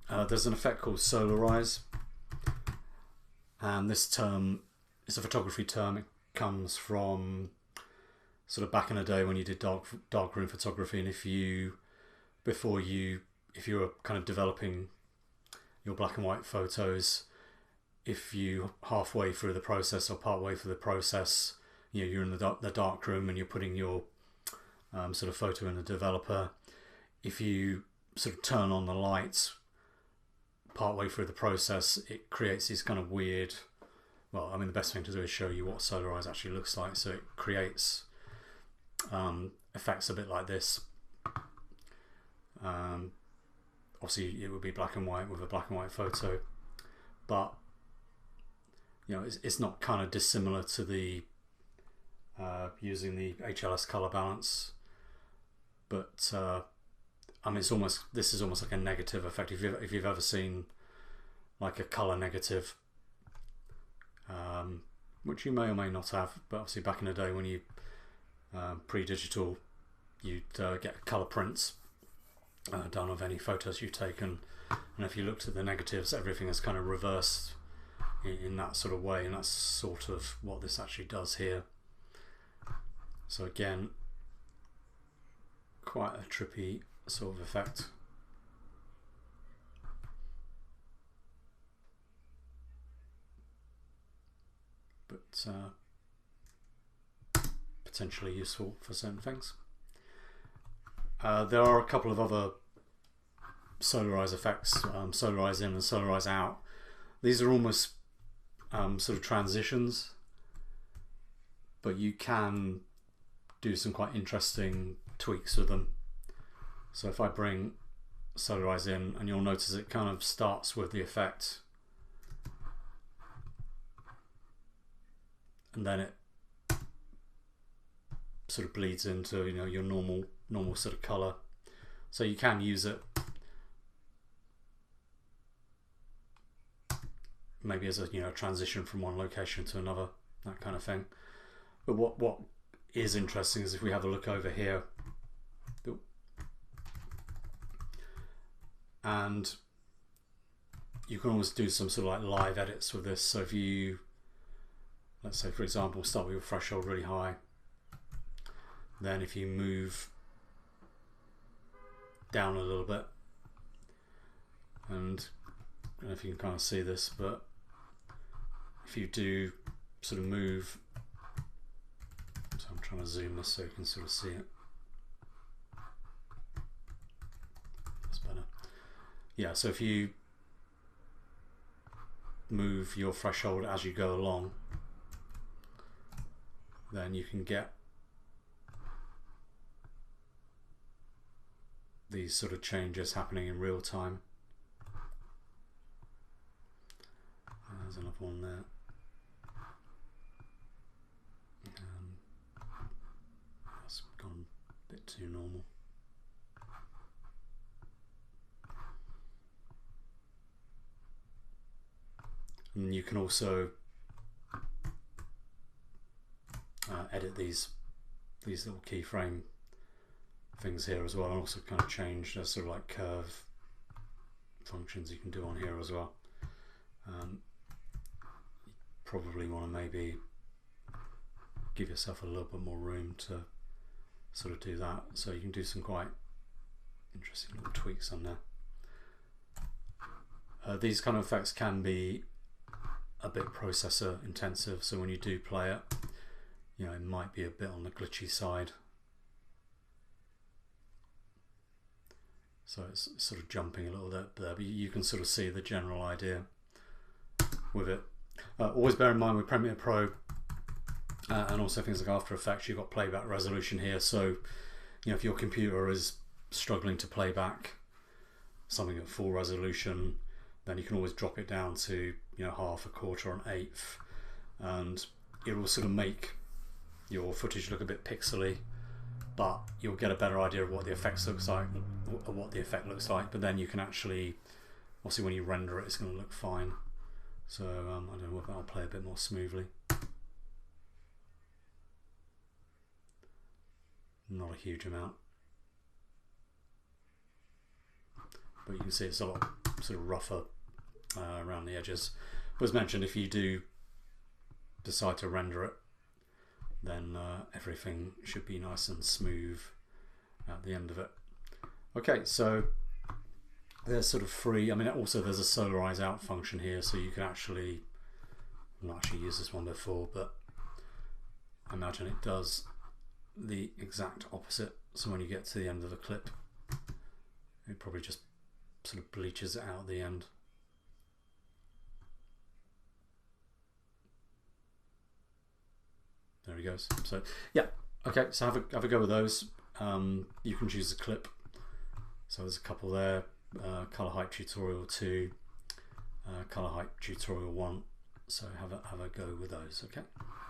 there's an effect called solarize, and this term is a photography term. It comes from sort of back in the day when you did darkroom photography, and if you were kind of developing your black and white photos, if you halfway through the process or part way through the process, you're in the dark room and you're putting your sort of photo in the developer. If you sort of turn on the lights part way through the process, it creates these kind of weird. Well, I mean, the best thing to do is show you what solarize actually looks like. So it creates effects a bit like this. Obviously, it would be black and white with a black and white photo, but it's not kind of dissimilar to the using the HLS color balance, but I mean, this is almost like a negative effect. If you've ever seen like a color negative, which you may or may not have, but obviously back in the day when you pre-digital, you'd get color prints done of any photos you've taken, and if you looked at the negatives, everything is kind of reversed in that sort of way, and that's sort of what this actually does here. So again, quite a trippy sort of effect. But potentially useful for certain things. There are a couple of other solarize effects, solarize in and solarize out. These are almost sort of transitions, but you can do some quite interesting tweaks with them. So if I bring solarize in, and you'll notice it kind of starts with the effect, and then it sort of bleeds into your normal sort of color. So you can use it maybe as a transition from one location to another, that kind of thing. But what is interesting is if we have a look over here, and you can always do some sort of like live edits with this. So if you, let's say for example, start with your threshold really high, then if you move down a little bit, and I don't know if you can kind of see this, but if you do sort of move, so I'm trying to zoom this so you can sort of see it. That's better. Yeah, so if you move your threshold as you go along, then you can get these sort of changes happening in real time. There's another one there. That's gone a bit too normal. And you can also edit these little keyframe things here as well, and also kind of change the sort of like curve functions you can do on here as well. Probably want to maybe give yourself a little bit more room to sort of do that, so you can do some quite interesting little tweaks on there. These kind of effects can be a bit processor intensive, so when you do play it, it might be a bit on the glitchy side. So it's sort of jumping a little bit there, but you can sort of see the general idea with it. Always bear in mind with Premiere Pro and also things like After Effects, you've got playback resolution here. So if your computer is struggling to play back something at full resolution, then you can always drop it down to half, a quarter, or an eighth, and it will sort of make your footage look a bit pixely, but you'll get a better idea of what the effect looks like, but then you can actually, obviously when you render it, it's going to look fine. So I don't know if that'll play a bit more smoothly. Not a huge amount, but you can see it's a lot sort of rougher around the edges. But as mentioned, if you do decide to render it, then everything should be nice and smooth at the end of it. Okay, so there's sort of free. I mean, also there's a solarize out function here, so you can actually, I've not actually used this one before, but I imagine it does the exact opposite. So when you get to the end of the clip, it probably just sort of bleaches it out at the end. There he goes. So yeah, okay, so have a go with those. You can choose the clip. So there's a couple there. Color Hype Tutorial 2, Color Hype Tutorial 1. So have a go with those, okay?